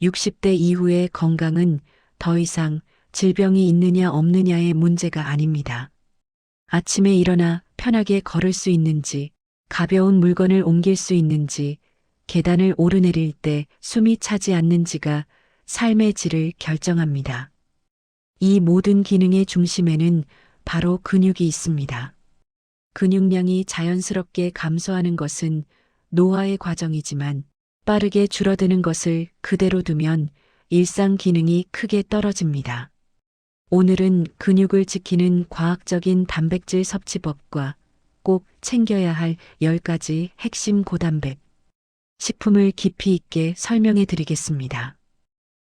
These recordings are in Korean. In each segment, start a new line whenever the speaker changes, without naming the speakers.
60대 이후의 건강은 더 이상 질병이 있느냐 없느냐의 문제가 아닙니다. 아침에 일어나 편하게 걸을 수 있는지, 가벼운 물건을 옮길 수 있는지, 계단을 오르내릴 때 숨이 차지 않는지가 삶의 질을 결정합니다. 이 모든 기능의 중심에는 바로 근육이 있습니다. 근육량이 자연스럽게 감소하는 것은 노화의 과정이지만 빠르게 줄어드는 것을 그대로 두면 일상 기능이 크게 떨어집니다. 오늘은 근육을 지키는 과학적인 단백질 섭취법과 꼭 챙겨야 할 10가지 핵심 고단백 식품을 깊이 있게 설명해 드리겠습니다.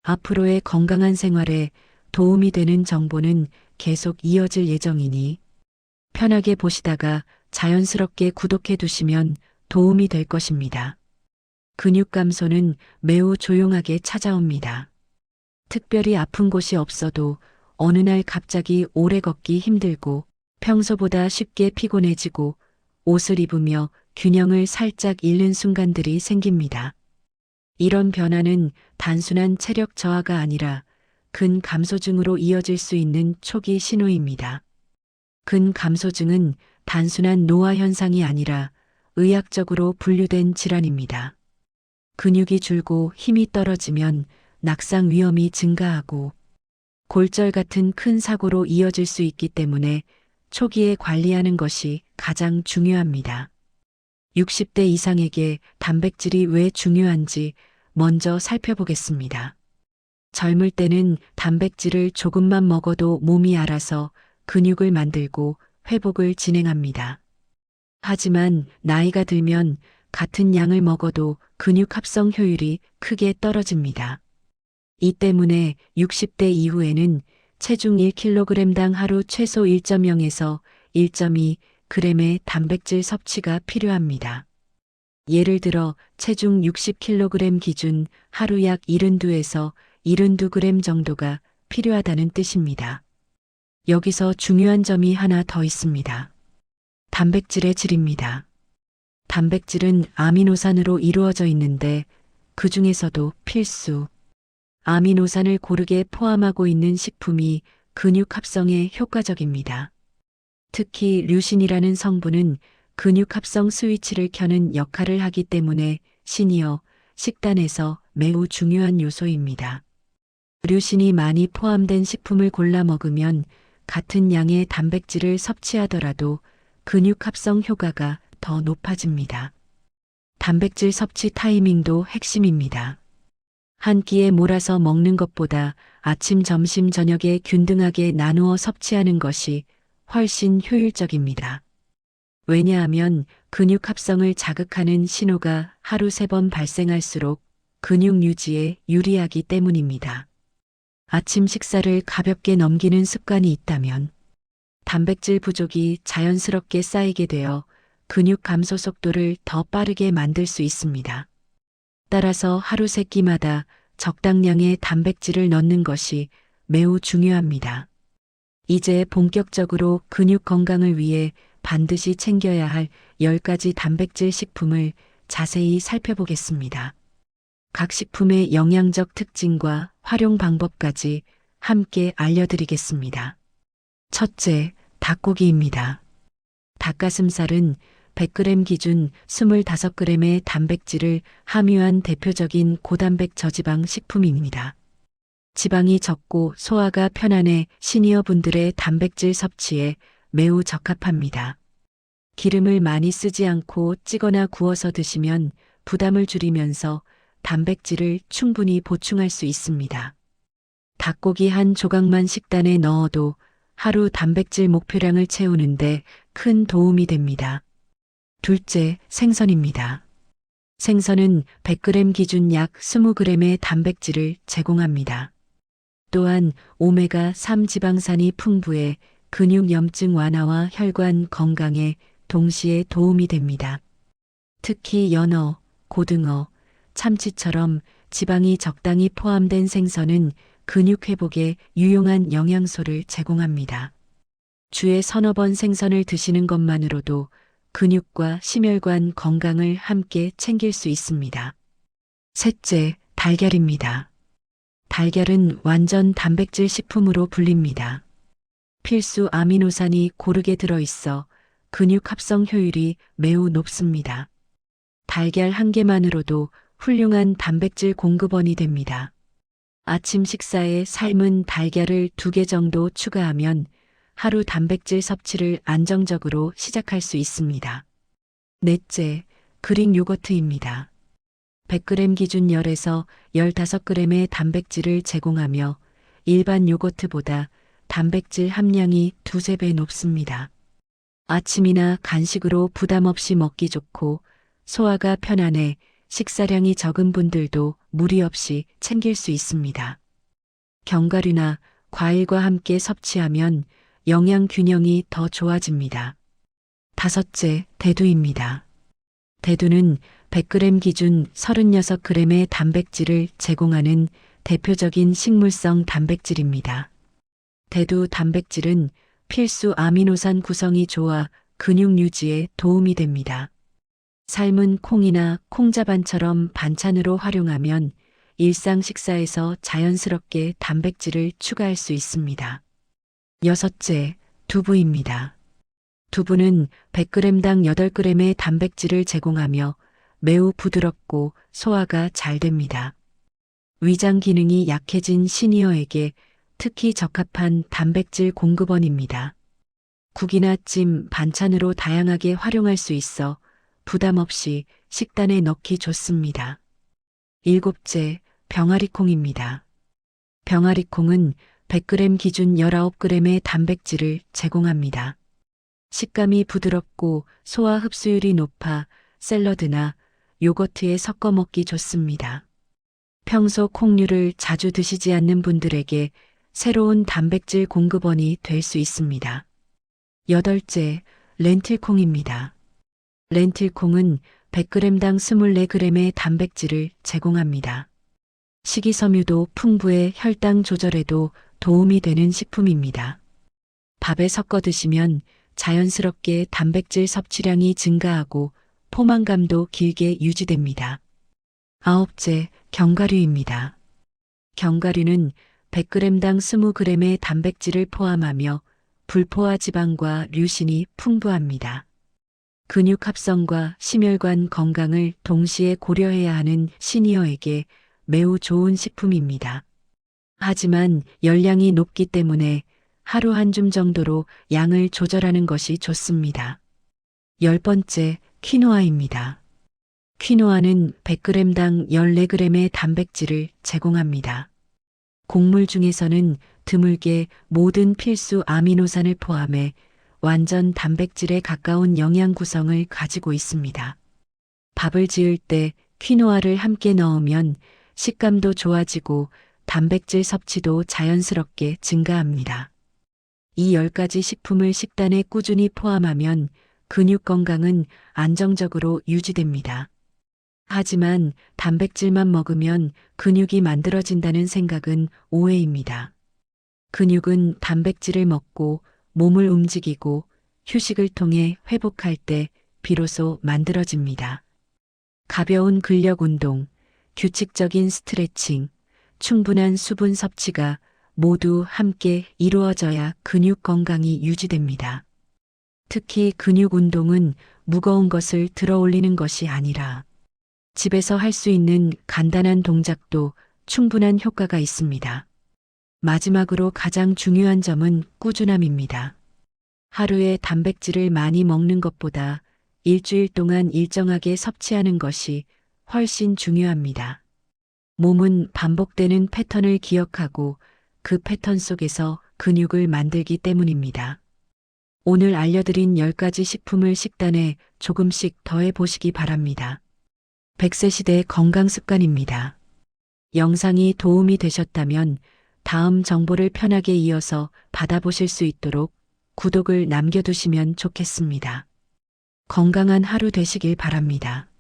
앞으로의 건강한 생활에 도움이 되는 정보는 계속 이어질 예정이니 편하게 보시다가 자연스럽게 구독해 두시면 도움이 될 것입니다. 근육 감소는 매우 조용하게 찾아옵니다. 특별히 아픈 곳이 없어도 어느 날 갑자기 오래 걷기 힘들고 평소보다 쉽게 피곤해지고 옷을 입으며 균형을 살짝 잃는 순간들이 생깁니다. 이런 변화는 단순한 체력 저하가 아니라 근감소증으로 이어질 수 있는 초기 신호입니다. 근감소증은 단순한 노화 현상이 아니라 의학적으로 분류된 질환입니다. 근육이 줄고 힘이 떨어지면 낙상 위험이 증가하고 골절 같은 큰 사고로 이어질 수 있기 때문에 초기에 관리하는 것이 가장 중요합니다. 60대 이상에게 단백질이 왜 중요한지 먼저 살펴보겠습니다. 젊을 때는 단백질을 조금만 먹어도 몸이 알아서 근육을 만들고 회복을 진행합니다. 하지만 나이가 들면 같은 양을 먹어도 근육 합성 효율이 크게 떨어집니다. 이 때문에 60대 이후에는 체중 1kg당 하루 최소 1.0에서 1.2g의 단백질 섭취가 필요합니다. 예를 들어 체중 60kg 기준 하루 약 72에서 72g 정도가 필요하다는 뜻입니다. 여기서 중요한 점이 하나 더 있습니다. 단백질의 질입니다. 단백질은 아미노산으로 이루어져 있는데 그 중에서도 필수 아미노산을 고르게 포함하고 있는 식품이 근육 합성에 효과적입니다. 특히 류신이라는 성분은 근육 합성 스위치를 켜는 역할을 하기 때문에 시니어 식단에서 매우 중요한 요소입니다. 류신이 많이 포함된 식품을 골라 먹으면 같은 양의 단백질을 섭취하더라도 근육 합성 효과가 더 높아집니다. 단백질 섭취 타이밍도 핵심입니다. 한 끼에 몰아서 먹는 것보다 아침, 점심, 저녁에 균등하게 나누어 섭취하는 것이 훨씬 효율적입니다. 왜냐하면 근육 합성을 자극하는 신호가 하루 3번 발생할수록 근육 유지에 유리하기 때문입니다. 아침 식사를 가볍게 넘기는 습관이 있다면 단백질 부족이 자연스럽게 쌓이게 되어 근육 감소 속도를 더 빠르게 만들 수 있습니다. 따라서 하루 3끼마다 적당량의 단백질을 넣는 것이 매우 중요합니다. 이제 본격적으로 근육 건강을 위해 반드시 챙겨야 할 10가지 단백질 식품을 자세히 살펴보겠습니다. 각 식품의 영양적 특징과 활용 방법까지 함께 알려드리겠습니다. 첫째, 닭고기입니다. 닭가슴살은 100g 기준 25g의 단백질을 함유한 대표적인 고단백 저지방 식품입니다. 지방이 적고 소화가 편안해 시니어 분들의 단백질 섭취에 매우 적합합니다. 기름을 많이 쓰지 않고 찌거나 구워서 드시면 부담을 줄이면서 단백질을 충분히 보충할 수 있습니다. 닭고기 한 조각만 식단에 넣어도 하루 단백질 목표량을 채우는데 큰 도움이 됩니다. 둘째, 생선입니다. 생선은 100g 기준 약 20g의 단백질을 제공합니다. 또한 오메가3 지방산이 풍부해 근육염증 완화와 혈관 건강에 동시에 도움이 됩니다. 특히 연어, 고등어, 참치처럼 지방이 적당히 포함된 생선은 근육 회복에 유용한 영양소를 제공합니다. 주에 서너 번 생선을 드시는 것만으로도 근육과 심혈관 건강을 함께 챙길 수 있습니다. 셋째, 달걀입니다. 달걀은 완전 단백질 식품으로 불립니다. 필수 아미노산이 고르게 들어있어 근육 합성 효율이 매우 높습니다. 달걀 한 개만으로도 훌륭한 단백질 공급원이 됩니다. 아침 식사에 삶은 달걀을 2개 정도 추가하면 하루 단백질 섭취를 안정적으로 시작할 수 있습니다. 넷째, 그릭 요거트입니다. 100g 기준 열에서 15g의 단백질을 제공하며 일반 요거트보다 단백질 함량이 2~3배 높습니다. 아침이나 간식으로 부담 없이 먹기 좋고 소화가 편안해 식사량이 적은 분들도 무리 없이 챙길 수 있습니다. 견과류나 과일과 함께 섭취하면 영양 균형이 더 좋아집니다. 다섯째, 대두입니다. 대두는 100g 기준 36g의 단백질을 제공하는 대표적인 식물성 단백질입니다. 대두 단백질은 필수 아미노산 구성이 좋아 근육 유지에 도움이 됩니다. 삶은 콩이나 콩자반처럼 반찬으로 활용하면 일상 식사에서 자연스럽게 단백질을 추가할 수 있습니다. 여섯째, 두부입니다. 두부는 100g당 8g의 단백질을 제공하며 매우 부드럽고 소화가 잘 됩니다. 위장 기능이 약해진 시니어에게 특히 적합한 단백질 공급원입니다. 국이나 찜, 반찬으로 다양하게 활용할 수 있어 부담 없이 식단에 넣기 좋습니다. 일곱째, 병아리콩입니다. 병아리콩은 100g 기준 19g의 단백질을 제공합니다. 식감이 부드럽고 소화 흡수율이 높아 샐러드나 요거트에 섞어 먹기 좋습니다. 평소 콩류를 자주 드시지 않는 분들에게 새로운 단백질 공급원이 될 수 있습니다. 여덟째, 렌틸콩입니다. 렌틸콩은 100g당 24g의 단백질을 제공합니다. 식이섬유도 풍부해 혈당 조절에도 도움이 되는 식품입니다. 밥에 섞어 드시면 자연스럽게 단백질 섭취량이 증가하고 포만감도 길게 유지됩니다. 아홉째, 견과류입니다. 견과류는 100g당 20g의 단백질을 포함하며 불포화 지방과 류신이 풍부합니다. 근육 합성과 심혈관 건강을 동시에 고려해야 하는 시니어에게 매우 좋은 식품입니다. 하지만 열량이 높기 때문에 하루 한 줌 정도로 양을 조절하는 것이 좋습니다. 10번째, 퀴노아입니다. 퀴노아는 100g당 14g의 단백질을 제공합니다. 곡물 중에서는 드물게 모든 필수 아미노산을 포함해 완전 단백질에 가까운 영양 구성을 가지고 있습니다. 밥을 지을 때 퀴노아를 함께 넣으면 식감도 좋아지고 단백질 섭취도 자연스럽게 증가합니다. 이 10가지 식품을 식단에 꾸준히 포함하면 근육 건강은 안정적으로 유지됩니다. 하지만 단백질만 먹으면 근육이 만들어진다는 생각은 오해입니다. 근육은 단백질을 먹고 몸을 움직이고 휴식을 통해 회복할 때 비로소 만들어집니다. 가벼운 근력 운동, 규칙적인 스트레칭, 충분한 수분 섭취가 모두 함께 이루어져야 근육 건강이 유지됩니다. 특히 근육 운동은 무거운 것을 들어 올리는 것이 아니라 집에서 할 수 있는 간단한 동작도 충분한 효과가 있습니다. 마지막으로 가장 중요한 점은 꾸준함입니다. 하루에 단백질을 많이 먹는 것보다 일주일 동안 일정하게 섭취하는 것이 훨씬 중요합니다. 몸은 반복되는 패턴을 기억하고 그 패턴 속에서 근육을 만들기 때문입니다. 오늘 알려드린 10가지 식품을 식단에 조금씩 더해 보시기 바랍니다. 100세 시대 건강 습관입니다. 영상이 도움이 되셨다면 다음 정보를 편하게 이어서 받아보실 수 있도록 구독을 남겨두시면 좋겠습니다. 건강한 하루 되시길 바랍니다.